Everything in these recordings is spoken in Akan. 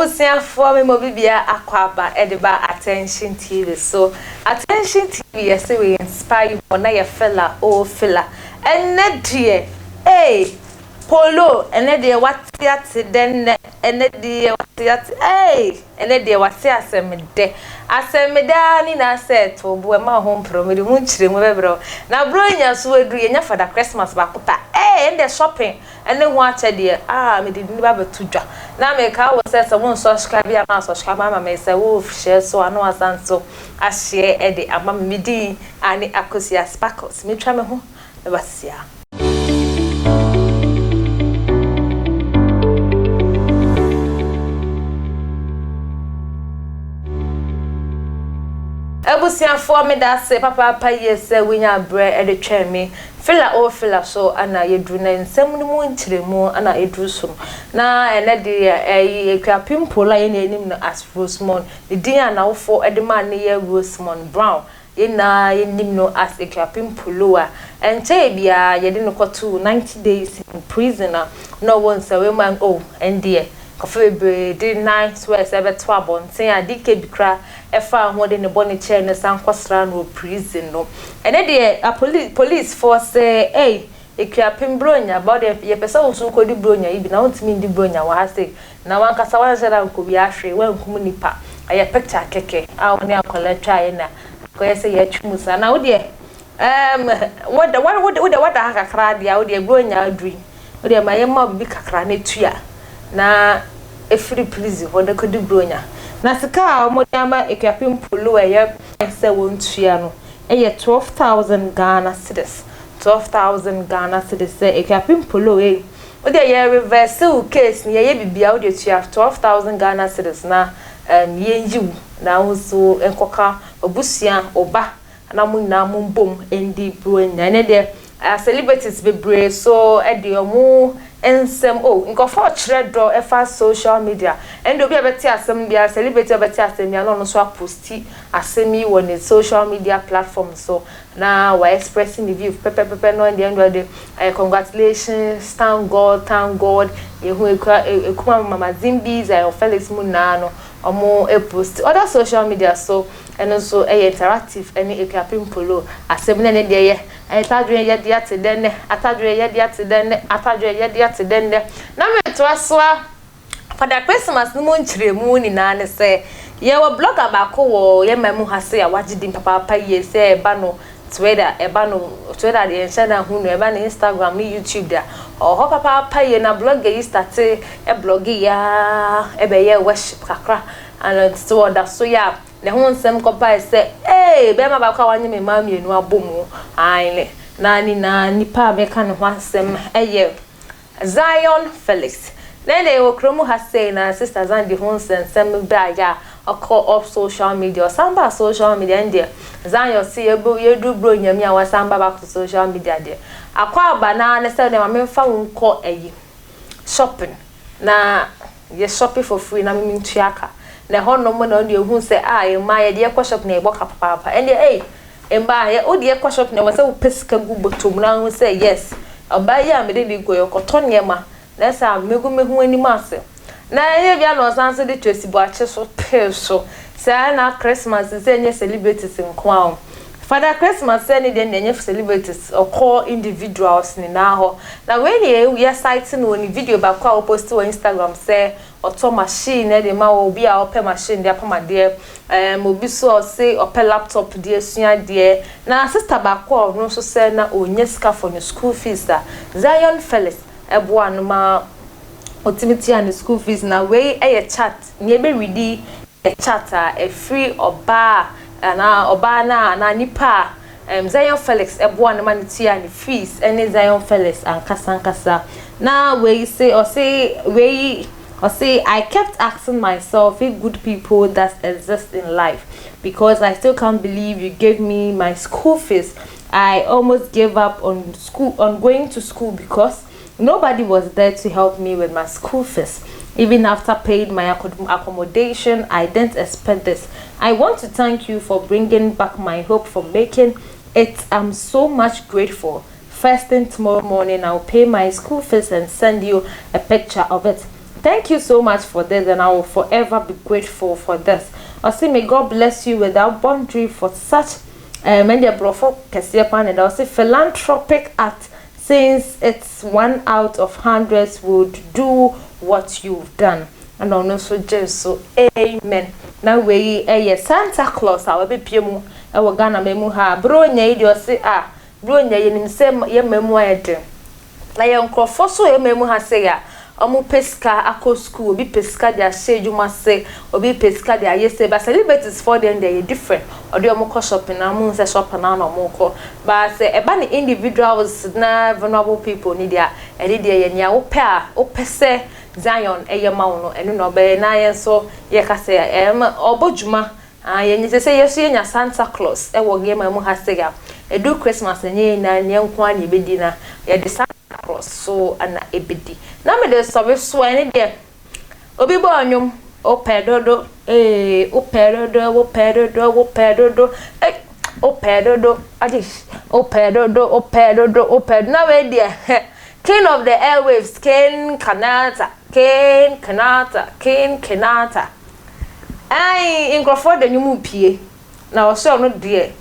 Ebusia for me mobibia Akuapem ediba attention TV. So attention TV yes we inspire you for na your fella fella. And na dear Polo and dear what then and dear what and dear what asemeda na set to bo ma home promo de munchire mu bebro na bronya so adu yenya for the Christmas ba kuta and the shopping and then what de me de ni ba betudwa na me ka wo se won subscribe ya na subscribe ma me se wo share so ano asanso a share e de ama me din ani akosia sparkles me twa me ho e basia Ebusia for me that say papa yes we nya bre e de twa me filler so ana yedru na nsem no mu ntiremu ana edru so na ene de Akuapem Polo ye na enim no as Rosemon the din ana wo for e de man ne ye Rosemon Brown ye na enim no as Akuapem Polo a enche bia ye de no koto 90 days in prison no one say we man ndie kofe be de night where se beto abonten adike bikra efa ahode ne boni chair ne sankosra no prison no ene de police force Akuapem bronya about ye pesa usu ko di bronya ibi na ontimi di bronya wa hase na wan kasa wan shara ko bi ahwe wan kum nipa aye picture keke a woni akola twa ye na ko ye se ye twumusa na wo de what kakra dia wo de bronya adui wo de maye ma bi kakra ne tua na efiri please wona ko di bronya na sika mo diama Akuapem Polo eye se wontua no eye 12,000 Ghana cedis 12,000 Ghana cedis say Akuapem Polo o de ye reverse case ni ye bibia o de tua 12,000 Ghana cedis na ye njiw na so enkoka obusia oba na mu na mu bom endi bronya ne de celebrities bebre so e de omo ensem nkofo kire do efa social media and obi abeti asem bia celebrity abeti asem ya no so posti asemi on the social media platform so now we're expressing the view pepe no in the end of the congratulations thank God yehu ekuma mama Zimbi za Felix Munano omo post other social media so and also interactive any Akuapem Polo asem na ne de ye atadwe ye de atedenne atadwe ye de atedenne atadwe ye de atedenne na meto asoa for the Christmas no monchiremu ni na ne se ye wo blogger ba ko wo ye mamu hase ya wagidi papa ye se eba no Twitter de enshana hunu eba na Instagram ni YouTube da ho papa ye na blogger yi start e blog ya ebe ye worship kakra and so that so ya ne ho nsem ko pa se be ma ba kwa wanye me ma mienu abomu aile na nipa be ka ne ho nsem eye Zion Felix Nene okromu hase na sister Zandi ho nsem ba ya akọ off social media samba social media ndie Zion si yedu bro nyami a wasamba back to social media de Akuapem na ne se ne ma me fa wonko shopping na ye shopping for free na me ntuaka na ho no mo na onde ehun se e ma ye de shop na e boka papa ende emba ye odi e shop na wase wo pesika gu botom na hu se yes oba ye amede bi go yokoto nyema na sa mehu anim ase na ye bia no sanse de twesi bo ache so peso say na Christmas say nye celebrities nko Father Christmas say ni de nye celebrities or individuals ni na ho na when ye site no ni video ba kwa post on Instagram say auto machine e de ma obi a ope machine de apama de obi so say ope laptop de sua de na sister ba kwa no so say na onye sika for the school fees da Zion Felix ebo anuma otimiti and school fees na we chat ni be ready a chat a free oba na oba na nipa Zion Felix ebo anuma ni tia ni fees any Zion Felix and kasa na we say I kept asking myself if good people that exist in life because I still can't believe you gave me my school fees. I almost gave up on going to school because nobody was there to help me with my school fees. Even after paying my accommodation, I didn't expect this. I want to thank you for bringing back my hope for making it. I'm so much grateful. First thing tomorrow morning, I'll pay my school fees and send you a picture of it. Thank you so much for this, and I will forever be grateful for this. I say, may God bless you without boundary for such many brofo kesiapan, and I say philanthropic act. Since it's 1 out of 100 would do what you've done. And also just so amen. Now we Santa Claus I will be piemu I will Ghana memu ha bro nya idi o say bro nya yenim se ye memu ayede. Na ye nkrofo so ye memu ha say ya omu pesca akọ school obi pesca dia shejuma say obi pesca dia yese but celebrities for them they different odi omu ko shopping na mu say shop na na omu ko but say e ba ni individuals na vulnerable people ni dia e dey ye nya wo pese Zion eyema no enu no be na ye so ye ka say obodjuma ye nyi say ye so ye nya Santa Claus e wo game mu ha say ya e do Christmas nye na nye nko ani bedi na ye de Santa Claus so ana ebedi na me de so so ani de obi bo anyum o pedodo o pedodo adi o pedodo na we de King of the airwaves, King Kanata. In Crawford, the new pie. Now, so no dear.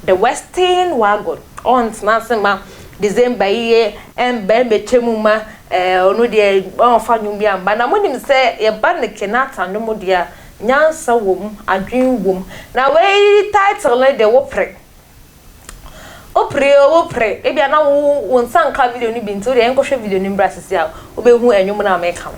The Western wagon on Nansema, December year, and Bembe Chemuma, no dear, on Fanumia. But I'm when him say, a band the Kanata, no more dear, Nyansa womb, a dream womb. Now, way title like the wopre. O pray e bia na wo nsan ka video ni bi nto de enko hwe video ni brasisi a wo be hu enwum na make am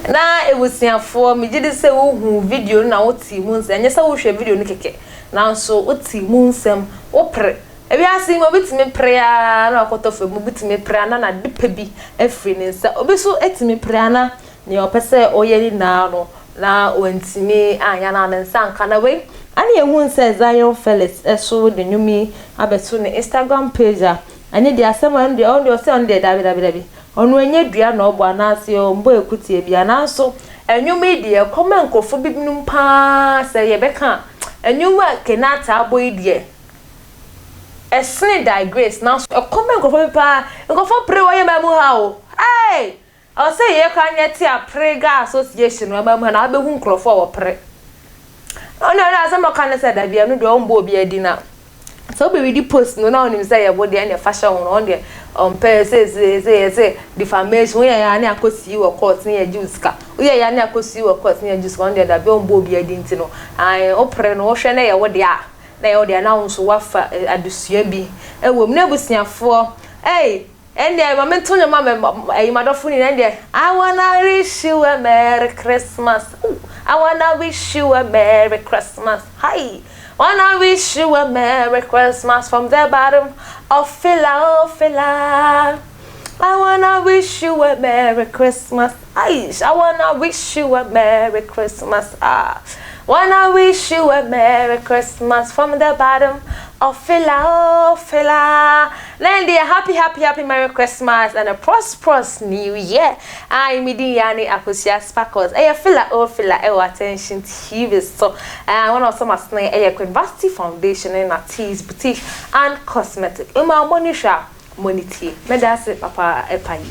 na ewusiafo me gide se wo hu video na wo ti mu nsem anya se wo hwe video no keke na so wo ti mu nsem wo pre ebi asi mo bitimi pre ya na akotofe mo bitimi pre na dipa bi afri ne nsa obi so etimi pre na ne opese oyeli na no na wantimi anya na nsa nka na we ani ehu nsa Zion Felix eso de nyumi abeto ne Instagram page ani de asema ndi on de se on de dabi onu enye dua na ogbo anase o mbo ekutie bia na so enwuma die comment kofo bibinum pa se ye beka enwuma kenata abo idie esne digress na so comment kofo pa nkofo pre wo ye mamu ha o hey I say ye kan yeti a prega association wa mamu na abehu nkrofo wo pre ono na asema kan se da bia no de ombo obi adina so be we post no na onim say ye body and fashion on there pay say defamation we ya na akosi wo court na juice ka we ya na akosi wo court na juice on there da be ombo obi adi ntino ai opre no hwe na ye wo de a na ye wo de na nso wafa adusua bi ewo na busiafo and I moment to your mama I madofuni and I wanna wish you a Merry Christmas. I wanna wish you a Merry Christmas. Hi. Wanna wish you a Merry Christmas from the bottom of Phila. I wanna wish you a Merry Christmas. I wanna wish you a Merry Christmas. Wanna wish you a Merry Christmas from the bottom of Phila. Then dear happy Merry Christmas and a prosperous New Year. I'm Midiani Akusia Sparkles. Phila attention TV. So one of some snake University Foundation in a teas boutique and cosmetic. Uma monisha monity. Medase papa epai.